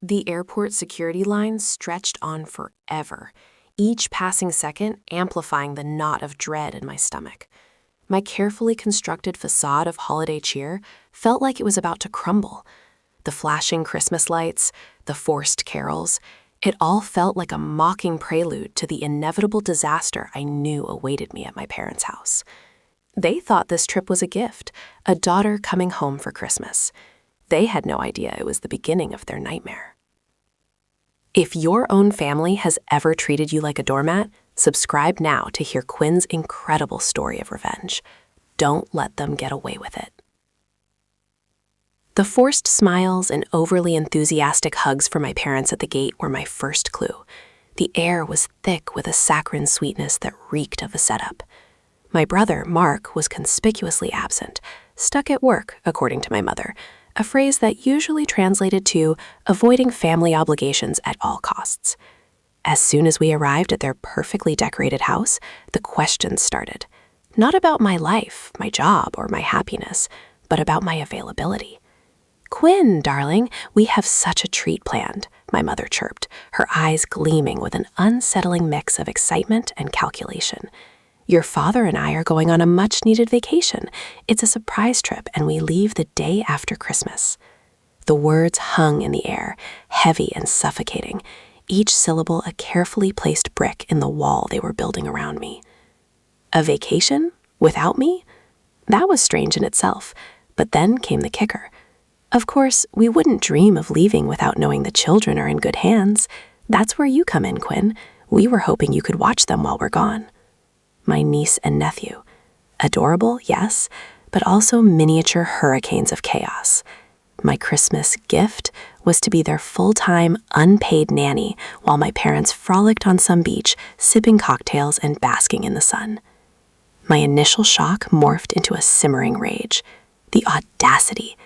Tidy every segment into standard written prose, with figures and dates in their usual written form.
The airport security lines stretched on forever, each passing second amplifying the knot of dread in my stomach. My carefully constructed facade of holiday cheer felt like it was about to crumble. The flashing Christmas lights, the forced carols, it all felt like a mocking prelude to the inevitable disaster I knew awaited me at my parents' house. They thought this trip was a gift, a daughter coming home for Christmas. They had no idea it was the beginning of their nightmare. If your own family has ever treated you like a doormat, subscribe now to hear Quinn's incredible story of revenge. Don't let them get away with it. The forced smiles and overly enthusiastic hugs for my parents at the gate were my first clue. The air was thick with a saccharine sweetness that reeked of a setup. My brother, Mark, was conspicuously absent, stuck at work, according to my mother, a phrase that usually translated to avoiding family obligations at all costs. As soon as we arrived at their perfectly decorated house, the questions started. Not about my life, my job, or my happiness, but about my availability. "Quinn, darling, we have such a treat planned," my mother chirped, her eyes gleaming with an unsettling mix of excitement and calculation. "Your father and I are going on a much-needed vacation. It's a surprise trip, and we leave the day after Christmas." The words hung in the air, heavy and suffocating, each syllable a carefully placed brick in the wall they were building around me. A vacation? Without me? That was strange in itself, but then came the kicker. Of course, we wouldn't dream of leaving without knowing the children are in good hands. That's where you come in, Quinn. We were hoping you could watch them while we're gone. My niece and nephew. Adorable, yes, but also miniature hurricanes of chaos. My Christmas gift was to be their full-time, unpaid nanny while my parents frolicked on some beach, sipping cocktails and basking in the sun. My initial shock morphed into a simmering rage. The audacity!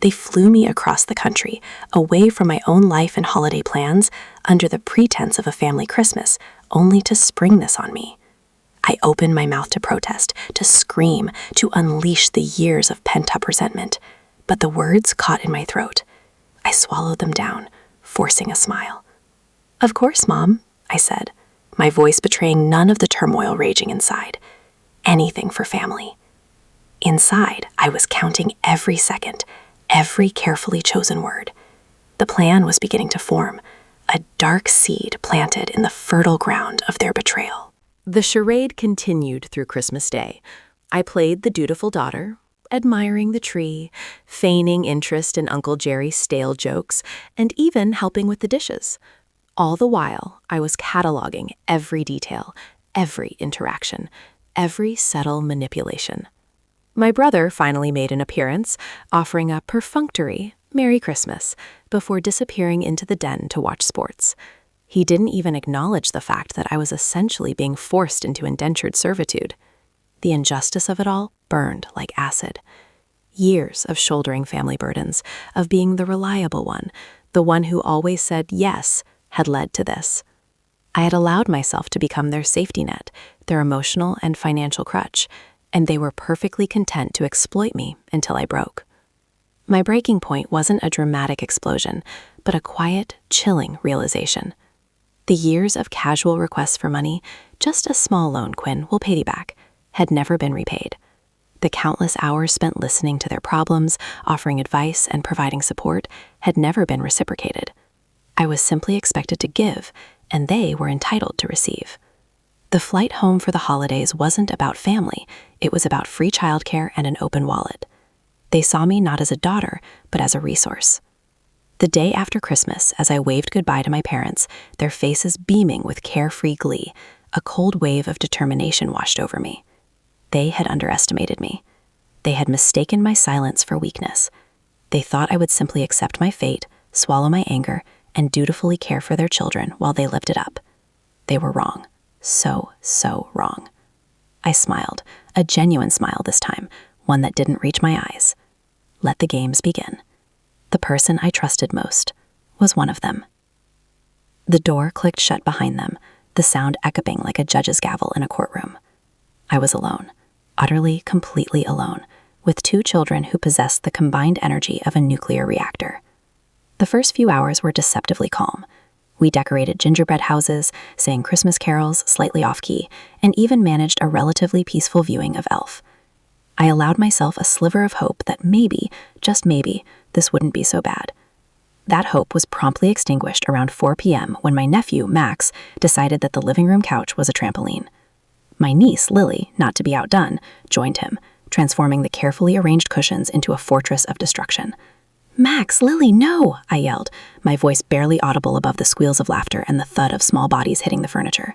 They flew me across the country, away from my own life and holiday plans, under the pretense of a family Christmas, only to spring this on me. I opened my mouth to protest, to scream, to unleash the years of pent-up resentment, but the words caught in my throat. I swallowed them down, forcing a smile. "Of course, Mom," I said, my voice betraying none of the turmoil raging inside. Anything for family. Inside, I was counting every second, every carefully chosen word. The plan was beginning to form, a dark seed planted in the fertile ground of their betrayal. The charade continued through Christmas Day. I played the dutiful daughter, admiring the tree, feigning interest in Uncle Jerry's stale jokes, and even helping with the dishes. All the while, I was cataloging every detail, every interaction, every subtle manipulation. My brother finally made an appearance, offering a perfunctory Merry Christmas before disappearing into the den to watch sports. He didn't even acknowledge the fact that I was essentially being forced into indentured servitude. The injustice of it all burned like acid. Years of shouldering family burdens, of being the reliable one, the one who always said yes, had led to this. I had allowed myself to become their safety net, their emotional and financial crutch, and they were perfectly content to exploit me until I broke. My breaking point wasn't a dramatic explosion, but a quiet, chilling realization. The years of casual requests for money, "Just a small loan, Quinn, we'll pay you back," had never been repaid. The countless hours spent listening to their problems, offering advice, and providing support had never been reciprocated. I was simply expected to give, and they were entitled to receive. The flight home for the holidays wasn't about family, it was about free childcare and an open wallet. They saw me not as a daughter, but as a resource. The day after Christmas, as I waved goodbye to my parents, their faces beaming with carefree glee, a cold wave of determination washed over me. They had underestimated me. They had mistaken my silence for weakness. They thought I would simply accept my fate, swallow my anger, and dutifully care for their children while they lived it up. They were wrong. So wrong. I smiled, a genuine smile this time, one that didn't reach my eyes. Let the games begin. The person I trusted most was one of them. The door clicked shut behind them, the sound echoing like a judge's gavel in a courtroom. I was alone, utterly, completely alone, with two children who possessed the combined energy of a nuclear reactor. The first few hours were deceptively calm. We decorated gingerbread houses, sang Christmas carols slightly off-key, and even managed a relatively peaceful viewing of Elf. I allowed myself a sliver of hope that maybe, just maybe, this wouldn't be so bad. That hope was promptly extinguished around 4 p.m. when my nephew, Max, decided that the living room couch was a trampoline. My niece, Lily, not to be outdone, joined him, transforming the carefully arranged cushions into a fortress of destruction. "Max, Lily, no!" I yelled, my voice barely audible above the squeals of laughter and the thud of small bodies hitting the furniture.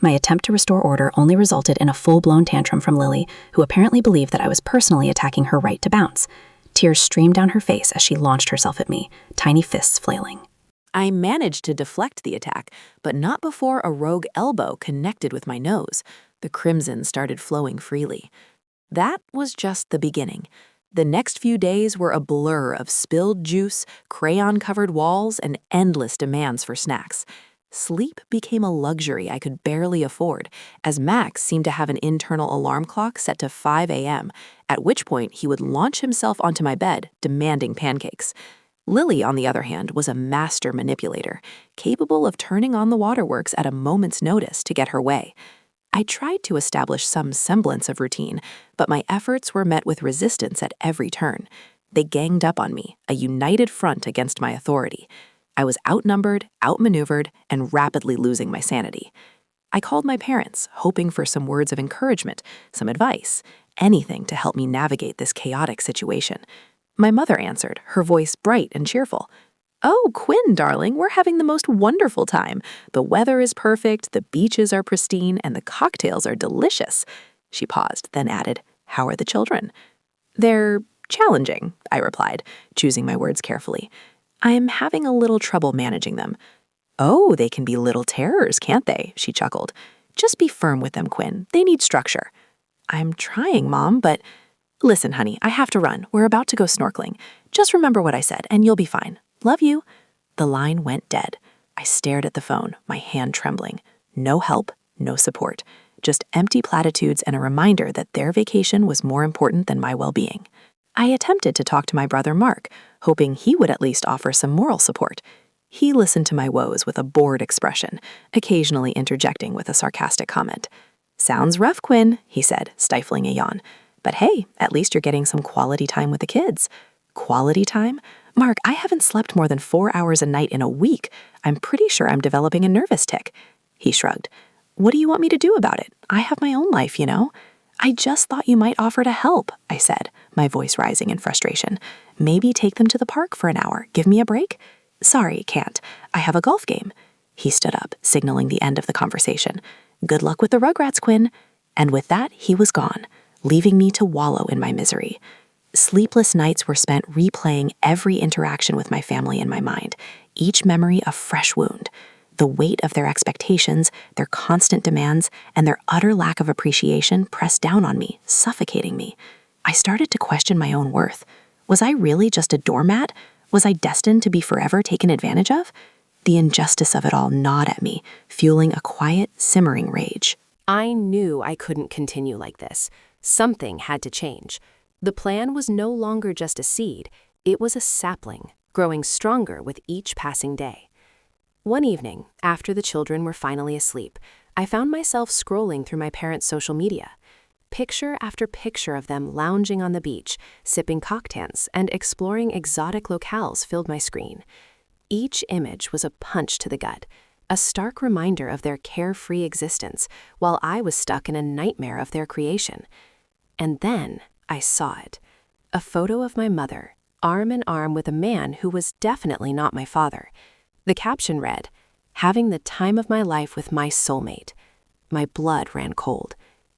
My attempt to restore order only resulted in a full-blown tantrum from Lily, who apparently believed that I was personally attacking her right to bounce. Tears streamed down her face as she launched herself at me, tiny fists flailing. I managed to deflect the attack, but not before a rogue elbow connected with my nose. The crimson started flowing freely. That was just the beginning. The next few days were a blur of spilled juice, crayon-covered walls, and endless demands for snacks. Sleep became a luxury I could barely afford, as Max seemed to have an internal alarm clock set to 5 a.m., at which point he would launch himself onto my bed, demanding pancakes. Lily, on the other hand, was a master manipulator, capable of turning on the waterworks at a moment's notice to get her way. I tried to establish some semblance of routine, but my efforts were met with resistance at every turn. They ganged up on me, a united front against my authority. I was outnumbered, outmaneuvered, and rapidly losing my sanity. I called my parents, hoping for some words of encouragement, some advice, anything to help me navigate this chaotic situation. My mother answered, her voice bright and cheerful. "Oh, Quinn, darling, we're having the most wonderful time. The weather is perfect, the beaches are pristine, and the cocktails are delicious." She paused, then added, "How are the children?" "They're challenging," I replied, choosing my words carefully. "I am having a little trouble managing them." "Oh, they can be little terrors, can't they?" she chuckled. "Just be firm with them, Quinn. They need structure." "I'm trying, Mom, but—" "Listen, honey, I have to run. We're about to go snorkeling. Just remember what I said, and you'll be fine. Love you." The line went dead. I stared at the phone, my hand trembling. No help, no support. Just empty platitudes and a reminder that their vacation was more important than my well-being. I attempted to talk to my brother Mark, hoping he would at least offer some moral support. He listened to my woes with a bored expression, occasionally interjecting with a sarcastic comment. "Sounds rough, Quinn," he said, stifling a yawn. "But hey, at least you're getting some quality time with the kids." Quality time? Mark, I haven't slept more than 4 hours a night in a week. I'm pretty sure I'm developing a nervous tic. He shrugged. "What do you want me to do about it? I have my own life, you know." "I just thought you might offer to help," I said, my voice rising in frustration. "Maybe take them to the park for an hour. Give me a break?" "Sorry, can't. I have a golf game." He stood up, signaling the end of the conversation. "Good luck with the Rugrats, Quinn." And with that, he was gone, leaving me to wallow in my misery. Sleepless nights were spent replaying every interaction with my family in my mind, each memory a fresh wound. The weight of their expectations, their constant demands, and their utter lack of appreciation pressed down on me, suffocating me. I started to question my own worth. Was I really just a doormat? Was I destined to be forever taken advantage of? The injustice of it all gnawed at me, fueling a quiet, simmering rage. I knew I couldn't continue like this. Something had to change. The plan was no longer just a seed, it was a sapling, growing stronger with each passing day. One evening, after the children were finally asleep, I found myself scrolling through my parents' social media. Picture after picture of them lounging on the beach, sipping cocktails, and exploring exotic locales filled my screen. Each image was a punch to the gut, a stark reminder of their carefree existence, while I was stuck in a nightmare of their creation. And then I saw it. A photo of my mother, arm in arm with a man who was definitely not my father. The caption read, "Having the time of my life with my soulmate." My blood ran cold.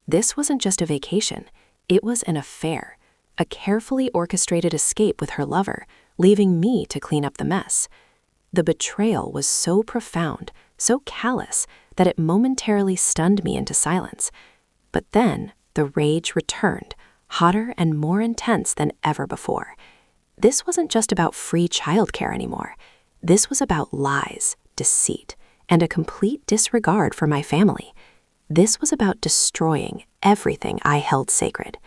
This wasn't just a vacation. It was an affair, a carefully orchestrated escape with her lover, leaving me to clean up the mess. The betrayal was so profound, so callous, that it momentarily stunned me into silence. But then the rage returned, hotter and more intense than ever before. This wasn't just about free childcare anymore. This was about lies, deceit, and a complete disregard for my family. This was about destroying everything I held sacred.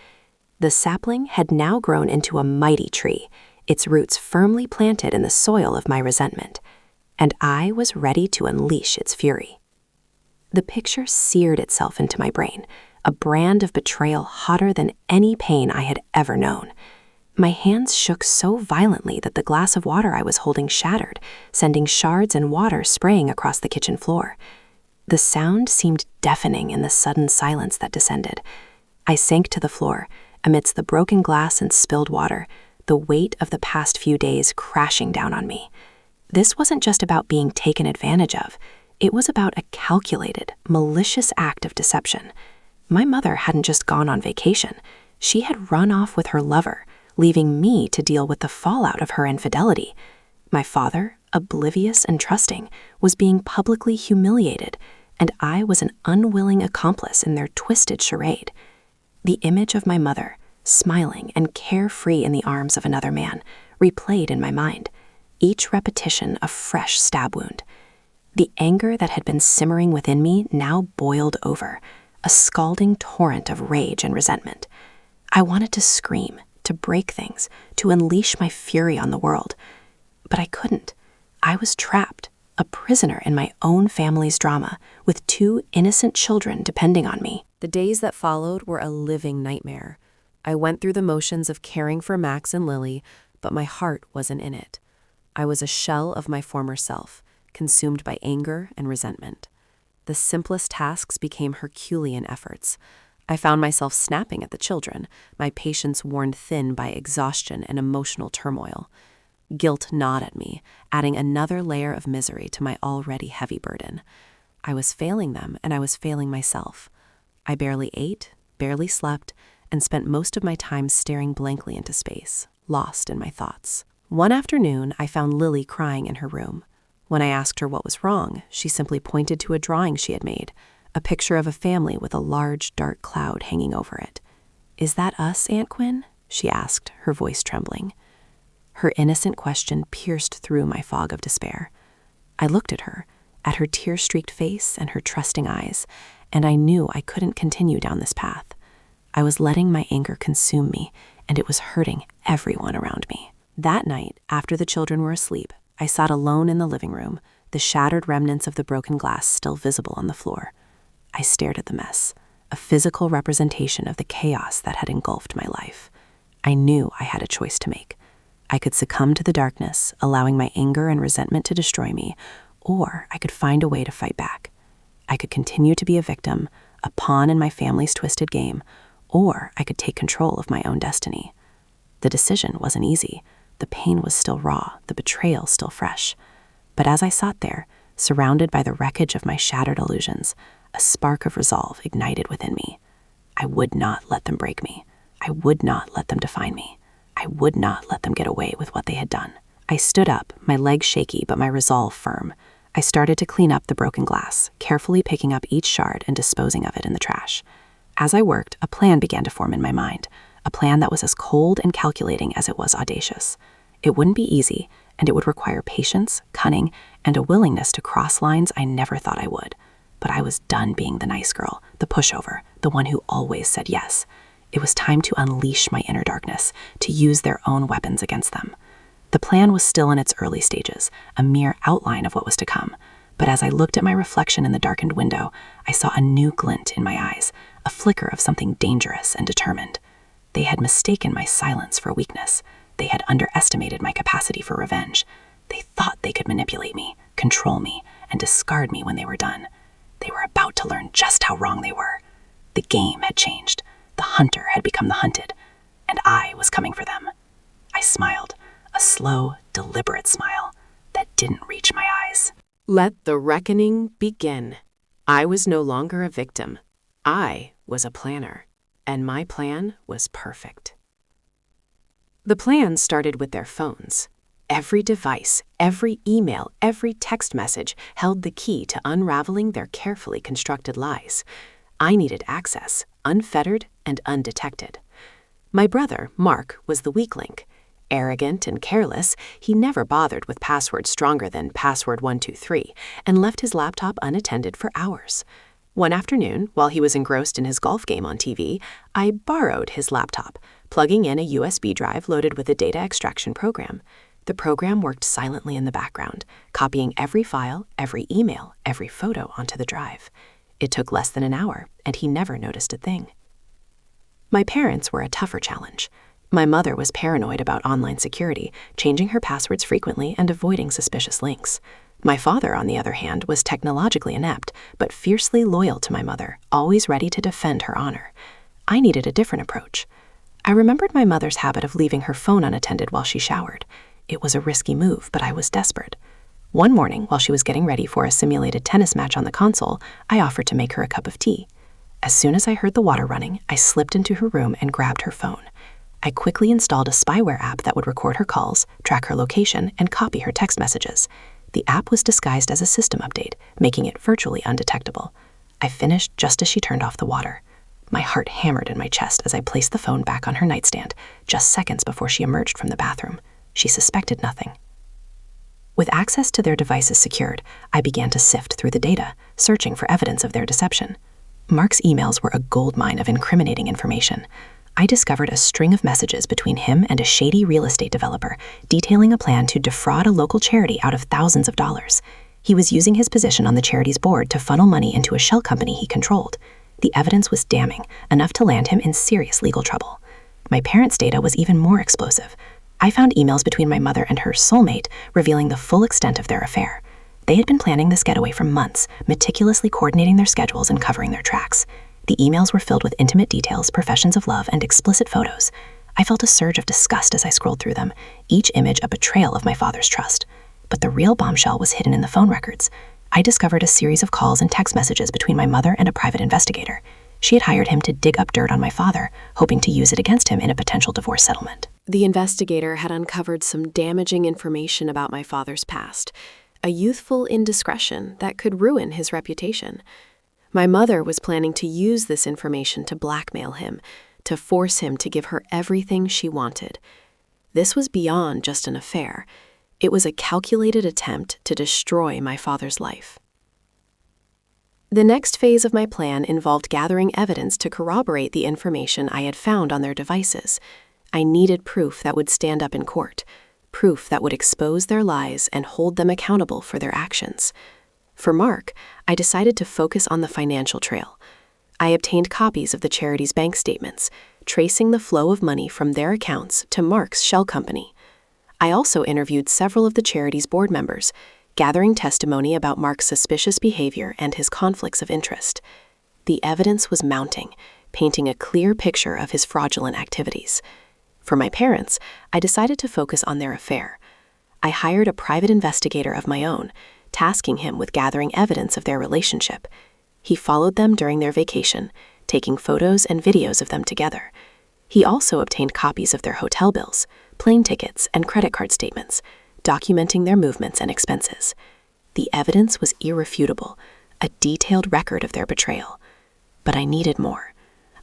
The sapling had now grown into a mighty tree, its roots firmly planted in the soil of my resentment, and I was ready to unleash its fury. The picture seared itself into my brain, a brand of betrayal hotter than any pain I had ever known. My hands shook so violently that the glass of water I was holding shattered, sending shards and water spraying across the kitchen floor. The sound seemed deafening in the sudden silence that descended. I sank to the floor, amidst the broken glass and spilled water, the weight of the past few days crashing down on me. This wasn't just about being taken advantage of. It was about a calculated, malicious act of deception. My mother hadn't just gone on vacation. She had run off with her lover, leaving me to deal with the fallout of her infidelity. My father, oblivious and trusting, was being publicly humiliated, and I was an unwilling accomplice in their twisted charade. The image of my mother, smiling and carefree in the arms of another man, replayed in my mind, each repetition a fresh stab wound. The anger that had been simmering within me now boiled over, a scalding torrent of rage and resentment. I wanted to scream, to break things, to unleash my fury on the world. But I couldn't. I was trapped, a prisoner in my own family's drama, with 2 innocent children depending on me. The days that followed were a living nightmare. I went through the motions of caring for Max and Lily, but my heart wasn't in it. I was a shell of my former self, consumed by anger and resentment. The simplest tasks became Herculean efforts. I found myself snapping at the children, my patience worn thin by exhaustion and emotional turmoil. Guilt gnawed at me, adding another layer of misery to my already heavy burden. I was failing them, and I was failing myself. I barely ate, barely slept, and spent most of my time staring blankly into space, lost in my thoughts. One afternoon, I found Lily crying in her room. When I asked her what was wrong, she simply pointed to a drawing she had made, a picture of a family with a large, dark cloud hanging over it. "Is that us, Aunt Quinn?" she asked, her voice trembling. Her innocent question pierced through my fog of despair. I looked at her tear-streaked face and her trusting eyes, and I knew I couldn't continue down this path. I was letting my anger consume me, and it was hurting everyone around me. That night, after the children were asleep, I sat alone in the living room, the shattered remnants of the broken glass still visible on the floor. I stared at the mess, a physical representation of the chaos that had engulfed my life. I knew I had a choice to make. I could succumb to the darkness, allowing my anger and resentment to destroy me, or I could find a way to fight back. I could continue to be a victim, a pawn in my family's twisted game, or I could take control of my own destiny. The decision wasn't easy. The pain was still raw, the betrayal still fresh. But as I sat there, surrounded by the wreckage of my shattered illusions, a spark of resolve ignited within me. I would not let them break me. I would not let them define me. I would not let them get away with what they had done. I stood up, my legs shaky but my resolve firm. I started to clean up the broken glass, carefully picking up each shard and disposing of it in the trash. As I worked, a plan began to form in my mind, a plan that was as cold and calculating as it was audacious. It wouldn't be easy, and it would require patience, cunning, and a willingness to cross lines I never thought I would. But I was done being the nice girl, the pushover, the one who always said yes. It was time to unleash my inner darkness, to use their own weapons against them. The plan was still in its early stages, a mere outline of what was to come. But as I looked at my reflection in the darkened window, I saw a new glint in my eyes, a flicker of something dangerous and determined. They had mistaken my silence for weakness. They had underestimated my capacity for revenge. They thought they could manipulate me, control me, and discard me when they were done. They were about to learn just how wrong they were. The game had changed. The hunter had become the hunted, and I was coming for them. I smiled, a slow, deliberate smile that didn't reach my eyes. Let the reckoning begin. I was no longer a victim. I was a planner, and my plan was perfect. The plan started with their phones. Every device, every email, every text message held the key to unraveling their carefully constructed lies. I needed access, unfettered and undetected. My brother, Mark, was the weak link. Arrogant and careless, he never bothered with passwords stronger than password 123 and left his laptop unattended for hours. One afternoon, while he was engrossed in his golf game on TV, I borrowed his laptop, plugging in a USB drive loaded with a data extraction program. The program worked silently in the background, copying every file, every email, every photo onto the drive. It took less than an hour, and he never noticed a thing. My parents were a tougher challenge. My mother was paranoid about online security, changing her passwords frequently and avoiding suspicious links. My father, on the other hand, was technologically inept, but fiercely loyal to my mother, always ready to defend her honor. I needed a different approach. I remembered my mother's habit of leaving her phone unattended while she showered. It was a risky move, but I was desperate. One morning, while she was getting ready for a simulated tennis match on the console, I offered to make her a cup of tea. As soon as I heard the water running, I slipped into her room and grabbed her phone. I quickly installed a spyware app that would record her calls, track her location, and copy her text messages. The app was disguised as a system update, making it virtually undetectable. I finished just as she turned off the water. My heart hammered in my chest as I placed the phone back on her nightstand, just seconds before she emerged from the bathroom. She suspected nothing. With access to their devices secured, I began to sift through the data, searching for evidence of their deception. Mark's emails were a goldmine of incriminating information. I discovered a string of messages between him and a shady real estate developer detailing a plan to defraud a local charity out of thousands of dollars. He was using his position on the charity's board to funnel money into a shell company he controlled. The evidence was damning, enough to land him in serious legal trouble. My parents' data was even more explosive. I found emails between my mother and her soulmate revealing the full extent of their affair. They had been planning this getaway for months, meticulously coordinating their schedules and covering their tracks. The emails were filled with intimate details, professions of love, and explicit photos. I felt a surge of disgust as I scrolled through them, each image a betrayal of my father's trust. But the real bombshell was hidden in the phone records. I discovered a series of calls and text messages between my mother and a private investigator. She had hired him to dig up dirt on my father, hoping to use it against him in a potential divorce settlement. The investigator had uncovered some damaging information about my father's past, a youthful indiscretion that could ruin his reputation. My mother was planning to use this information to blackmail him, to force him to give her everything she wanted. This was beyond just an affair. It was a calculated attempt to destroy my father's life. The next phase of my plan involved gathering evidence to corroborate the information I had found on their devices. I needed proof that would stand up in court, proof that would expose their lies and hold them accountable for their actions. For Mark, I decided to focus on the financial trail. I obtained copies of the charity's bank statements, tracing the flow of money from their accounts to Mark's shell company. I also interviewed several of the charity's board members, gathering testimony about Mark's suspicious behavior and his conflicts of interest. The evidence was mounting, painting a clear picture of his fraudulent activities. For my parents, I decided to focus on their affair. I hired a private investigator of my own, tasking him with gathering evidence of their relationship. He followed them during their vacation, taking photos and videos of them together. He also obtained copies of their hotel bills, plane tickets, and credit card statements, documenting their movements and expenses. The evidence was irrefutable, a detailed record of their betrayal. But I needed more.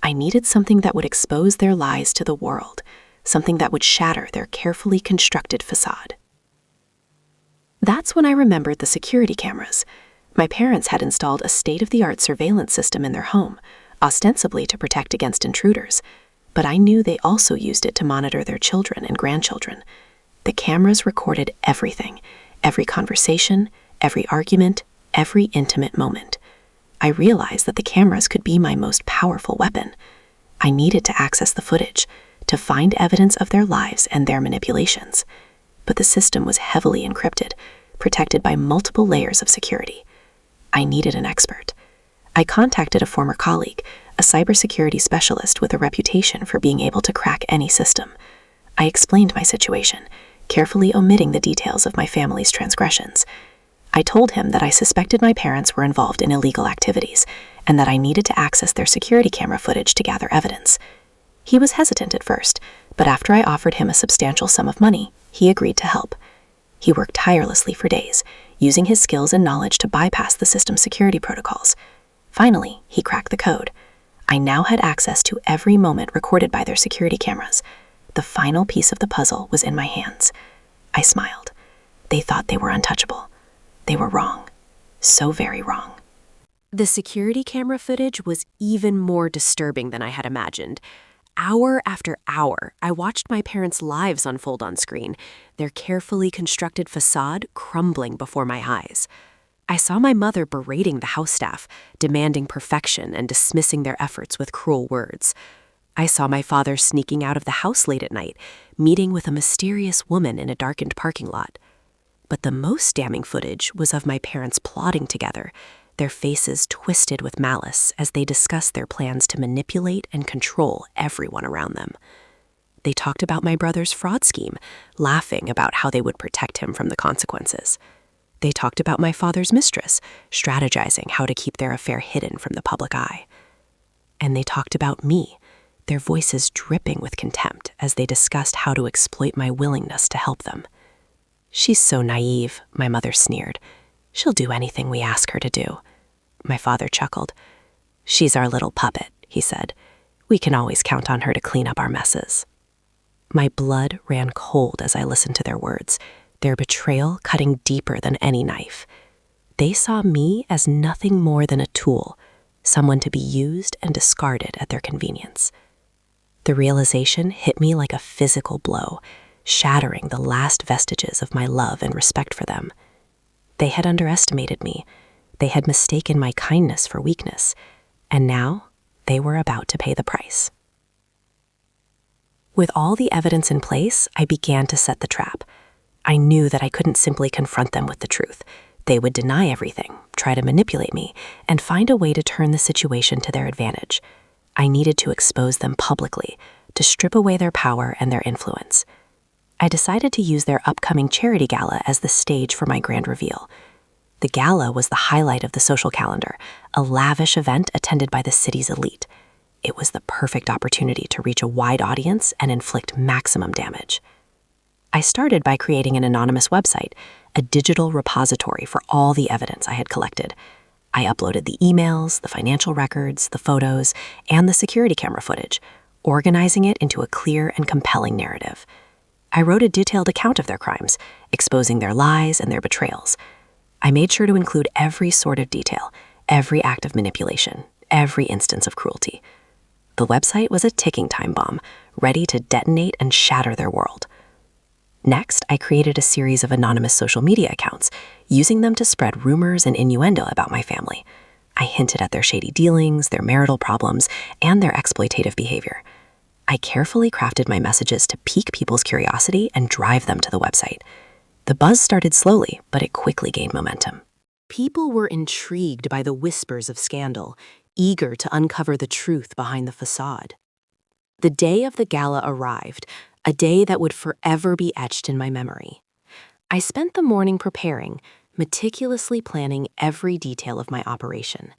I needed something that would expose their lies to the world, something that would shatter their carefully constructed facade. That's when I remembered the security cameras. My parents had installed a state-of-the-art surveillance system in their home, ostensibly to protect against intruders, but I knew they also used it to monitor their children and grandchildren. The cameras recorded everything, every conversation, every argument, every intimate moment. I realized that the cameras could be my most powerful weapon. I needed to access the footage, to find evidence of their lives and their manipulations. But the system was heavily encrypted, protected by multiple layers of security. I needed an expert. I contacted a former colleague, a cybersecurity specialist with a reputation for being able to crack any system. I explained my situation, carefully omitting the details of my family's transgressions. I told him that I suspected my parents were involved in illegal activities and that I needed to access their security camera footage to gather evidence. He was hesitant at first, but after I offered him a substantial sum of money, he agreed to help. He worked tirelessly for days, using his skills and knowledge to bypass the system's security protocols. Finally, he cracked the code. I now had access to every moment recorded by their security cameras. The final piece of the puzzle was in my hands. I smiled. They thought they were untouchable. They were wrong. So very wrong. The security camera footage was even more disturbing than I had imagined. Hour after hour, I watched my parents' lives unfold on screen, their carefully constructed facade crumbling before my eyes. I saw my mother berating the house staff, demanding perfection and dismissing their efforts with cruel words. I saw my father sneaking out of the house late at night, meeting with a mysterious woman in a darkened parking lot. But the most damning footage was of my parents plotting together, their faces twisted with malice as they discussed their plans to manipulate and control everyone around them. They talked about my brother's fraud scheme, laughing about how they would protect him from the consequences. They talked about my father's mistress, strategizing how to keep their affair hidden from the public eye. And they talked about me, their voices dripping with contempt as they discussed how to exploit my willingness to help them. "She's so naive," my mother sneered. "She'll do anything we ask her to do." My father chuckled. "She's our little puppet," he said. "We can always count on her to clean up our messes." My blood ran cold as I listened to their words, their betrayal cutting deeper than any knife. They saw me as nothing more than a tool, someone to be used and discarded at their convenience. The realization hit me like a physical blow, shattering the last vestiges of my love and respect for them. They had underestimated me. They had mistaken my kindness for weakness, and now they were about to pay the price. With all the evidence in place, I began to set the trap. I knew that I couldn't simply confront them with the truth. They would deny everything, try to manipulate me, and find a way to turn the situation to their advantage. I needed to expose them publicly, to strip away their power and their influence. I decided to use their upcoming charity gala as the stage for my grand reveal. The gala was the highlight of the social calendar, a lavish event attended by the city's elite. It was the perfect opportunity to reach a wide audience and inflict maximum damage. I started by creating an anonymous website, a digital repository for all the evidence I had collected. I uploaded the emails, the financial records, the photos, and the security camera footage, organizing it into a clear and compelling narrative. I wrote a detailed account of their crimes, exposing their lies and their betrayals. I made sure to include every sort of detail, every act of manipulation, every instance of cruelty. The website was a ticking time bomb, ready to detonate and shatter their world. Next, I created a series of anonymous social media accounts, using them to spread rumors and innuendo about my family. I hinted at their shady dealings, their marital problems, and their exploitative behavior. I carefully crafted my messages to pique people's curiosity and drive them to the website. The buzz started slowly, but it quickly gained momentum. People were intrigued by the whispers of scandal, eager to uncover the truth behind the facade. The day of the gala arrived, a day that would forever be etched in my memory. I spent the morning preparing, meticulously planning every detail of my operation.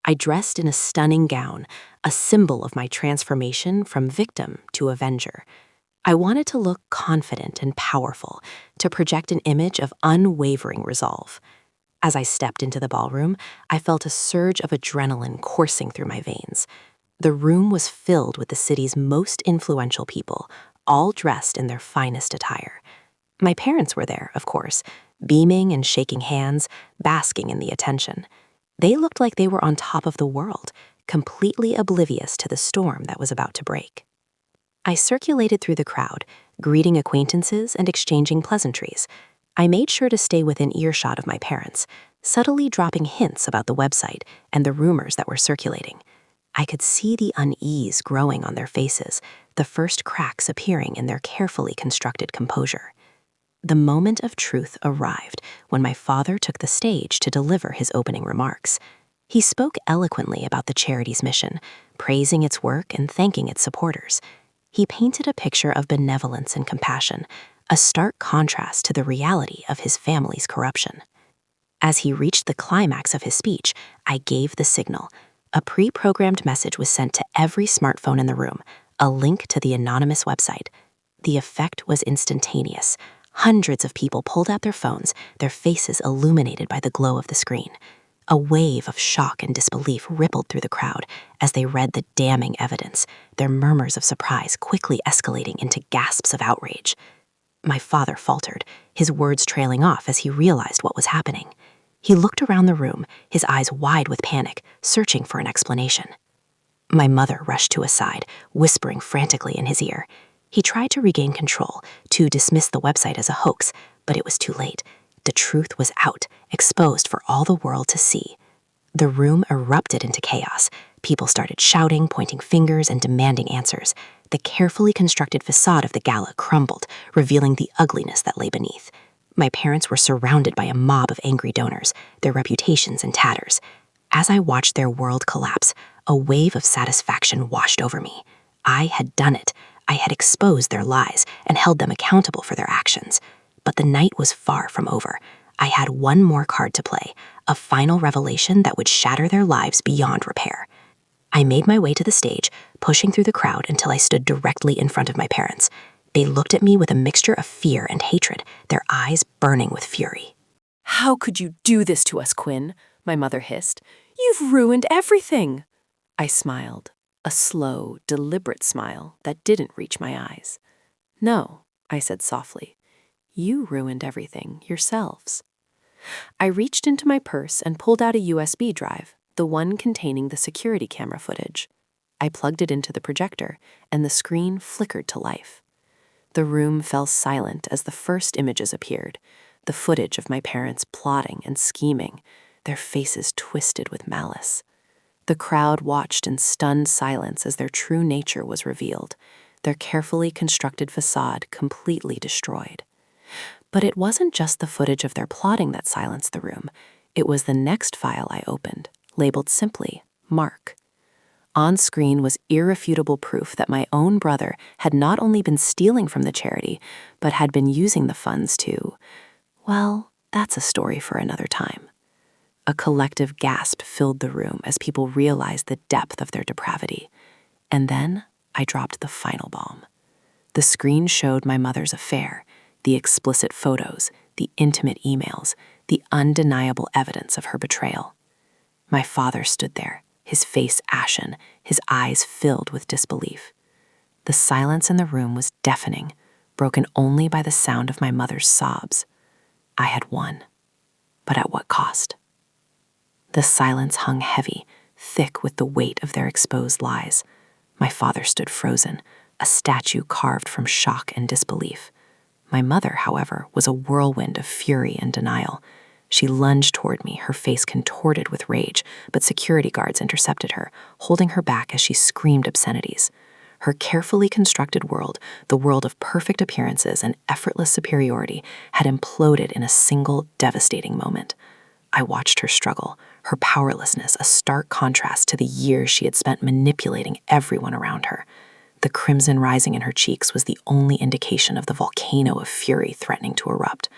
I dressed in a stunning gown, a symbol of my transformation from victim to avenger. I wanted to look confident and powerful, to project an image of unwavering resolve. As I stepped into the ballroom, I felt a surge of adrenaline coursing through my veins. The room was filled with the city's most influential people, all dressed in their finest attire. My parents were there, of course, beaming and shaking hands, basking in the attention. They looked like they were on top of the world, completely oblivious to the storm that was about to break. I circulated through the crowd, greeting acquaintances and exchanging pleasantries. I made sure to stay within earshot of my parents, subtly dropping hints about the website and the rumors that were circulating. I could see the unease growing on their faces, the first cracks appearing in their carefully constructed composure. The moment of truth arrived when my father took the stage to deliver his opening remarks. He spoke eloquently about the charity's mission, praising its work and thanking its supporters. He painted a picture of benevolence and compassion, a stark contrast to the reality of his family's corruption. As he reached the climax of his speech, I gave the signal. A pre-programmed message was sent to every smartphone in the room, a link to the anonymous website. The effect was instantaneous. Hundreds of people pulled out their phones, their faces illuminated by the glow of the screen. A wave of shock and disbelief rippled through the crowd as they read the damning evidence, their murmurs of surprise quickly escalating into gasps of outrage. My father faltered, his words trailing off as he realized what was happening. He looked around the room, his eyes wide with panic, searching for an explanation. My mother rushed to his side, whispering frantically in his ear. He tried to regain control, to dismiss the website as a hoax, but it was too late. The truth was out, exposed for all the world to see. The room erupted into chaos. People started shouting, pointing fingers, and demanding answers. The carefully constructed facade of the gala crumbled, revealing the ugliness that lay beneath. My parents were surrounded by a mob of angry donors, their reputations in tatters. As I watched their world collapse, a wave of satisfaction washed over me. I had done it. I had exposed their lies and held them accountable for their actions. But the night was far from over. I had one more card to play, a final revelation that would shatter their lives beyond repair. I made my way to the stage, pushing through the crowd until I stood directly in front of my parents. They looked at me with a mixture of fear and hatred, their eyes burning with fury. "How could you do this to us, Quinn?" my mother hissed. "You've ruined everything." I smiled, a slow, deliberate smile that didn't reach my eyes. "No," I said softly. "You ruined everything yourselves." I reached into my purse and pulled out a USB drive, the one containing the security camera footage. I plugged it into the projector, and the screen flickered to life. The room fell silent as the first images appeared, the footage of my parents plotting and scheming, their faces twisted with malice. The crowd watched in stunned silence as their true nature was revealed, their carefully constructed facade completely destroyed. But it wasn't just the footage of their plotting that silenced the room. It was the next file I opened, labeled simply Mark. On screen was irrefutable proof that my own brother had not only been stealing from the charity, but had been using the funds to, well, that's a story for another time. A collective gasp filled the room as people realized the depth of their depravity. And then I dropped the final bomb. The screen showed my mother's affair, the explicit photos, the intimate emails, the undeniable evidence of her betrayal. My father stood there, his face ashen, his eyes filled with disbelief. The silence in the room was deafening, broken only by the sound of my mother's sobs. I had won, but at what cost? The silence hung heavy, thick with the weight of their exposed lies. My father stood frozen, a statue carved from shock and disbelief. My mother, however, was a whirlwind of fury and denial. She lunged toward me, her face contorted with rage, but security guards intercepted her, holding her back as she screamed obscenities. Her carefully constructed world, the world of perfect appearances and effortless superiority, had imploded in a single devastating moment. I watched her struggle, her powerlessness a stark contrast to the years she had spent manipulating everyone around her. The crimson rising in her cheeks was the only indication of the volcano of fury threatening to erupt.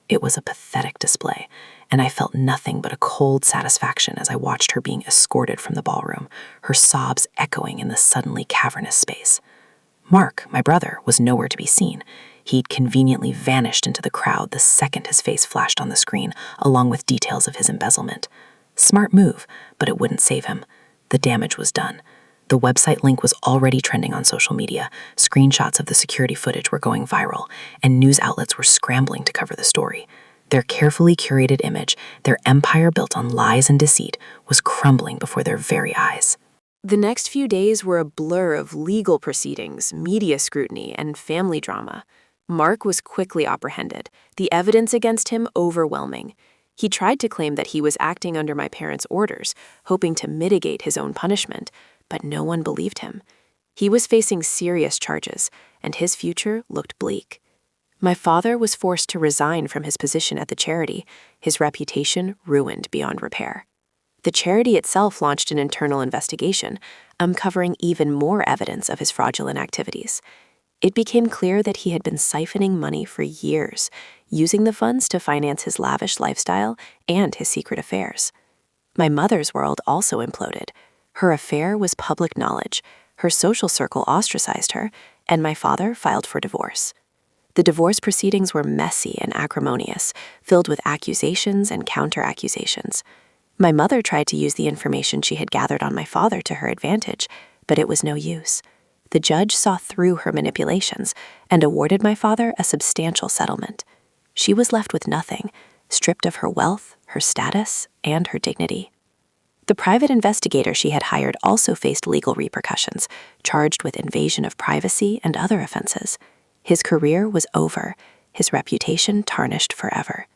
It was a pathetic display, and I felt nothing but a cold satisfaction as I watched her being escorted from the ballroom, her sobs echoing in the suddenly cavernous space. Mark, my brother, was nowhere to be seen. He'd conveniently vanished into the crowd the second his face flashed on the screen, along with details of his embezzlement. Smart move, but it wouldn't save him. The damage was done. The website link was already trending on social media, screenshots of the security footage were going viral, and news outlets were scrambling to cover the story. Their carefully curated image, their empire built on lies and deceit, was crumbling before their very eyes. The next few days were a blur of legal proceedings, media scrutiny, and family drama. Mark was quickly apprehended, the evidence against him overwhelming. He tried to claim that he was acting under my parents' orders, hoping to mitigate his own punishment, but no one believed him. He was facing serious charges, and his future looked bleak. My father was forced to resign from his position at the charity, his reputation ruined beyond repair. The charity itself launched an internal investigation, uncovering even more evidence of his fraudulent activities. It became clear that he had been siphoning money for years, using the funds to finance his lavish lifestyle and his secret affairs. My mother's world also imploded. Her affair was public knowledge, her social circle ostracized her, and my father filed for divorce. The divorce proceedings were messy and acrimonious, filled with accusations and counter-accusations. My mother tried to use the information she had gathered on my father to her advantage, but it was no use. The judge saw through her manipulations and awarded my father a substantial settlement. She was left with nothing, stripped of her wealth, her status, and her dignity. The private investigator she had hired also faced legal repercussions, charged with invasion of privacy and other offenses. His career was over, his reputation tarnished forever.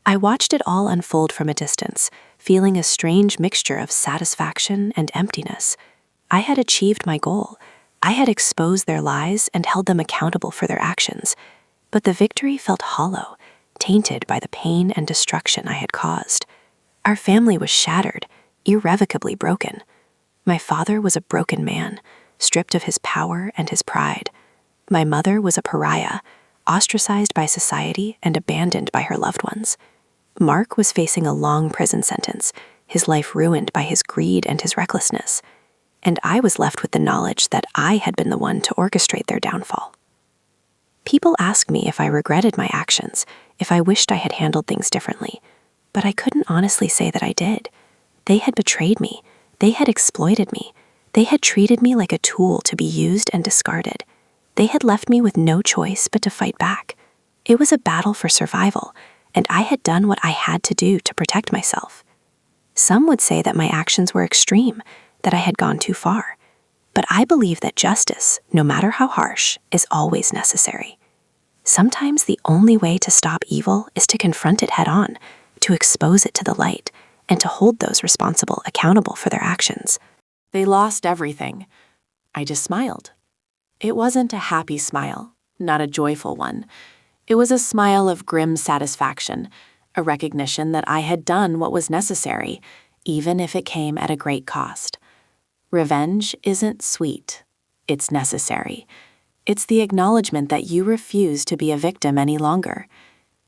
I watched it all unfold from a distance, feeling a strange mixture of satisfaction and emptiness. I had achieved my goal. I had exposed their lies and held them accountable for their actions. But the victory felt hollow, tainted by the pain and destruction I had caused. Our family was shattered, irrevocably broken. My father was a broken man, stripped of his power and his pride. My mother was a pariah, ostracized by society and abandoned by her loved ones. Mark was facing a long prison sentence, his life ruined by his greed and his recklessness. And I was left with the knowledge that I had been the one to orchestrate their downfall. People ask me if I regretted my actions, if I wished I had handled things differently, but I couldn't honestly say that I did. They had betrayed me. They had exploited me. They had treated me like a tool to be used and discarded. They had left me with no choice but to fight back. It was a battle for survival, and I had done what I had to do to protect myself. Some would say that my actions were extreme, that I had gone too far. But I believe that justice, no matter how harsh, is always necessary. Sometimes the only way to stop evil is to confront it head-on, to expose it to the light, and to hold those responsible accountable for their actions. They lost everything. I just smiled. It wasn't a happy smile, not a joyful one. It was a smile of grim satisfaction, a recognition that I had done what was necessary, even if it came at a great cost. Revenge isn't sweet. It's necessary. It's the acknowledgement that you refuse to be a victim any longer.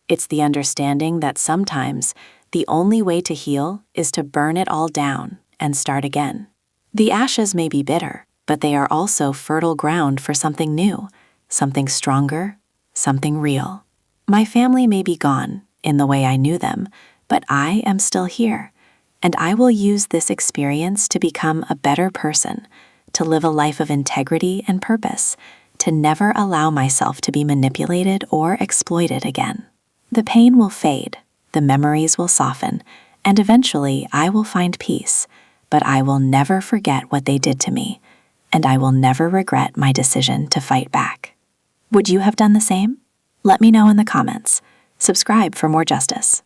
It's the understanding that sometimes the only way to heal is to burn it all down and start again. The ashes may be bitter, but they are also fertile ground for something new, something stronger, something real. My family may be gone in the way I knew them, but I am still here, and I will use this experience to become a better person, to live a life of integrity and purpose, to never allow myself to be manipulated or exploited again. The pain will fade, the memories will soften, and eventually I will find peace, but I will never forget what they did to me, and I will never regret my decision to fight back. Would you have done the same? Let me know in the comments. Subscribe for more justice.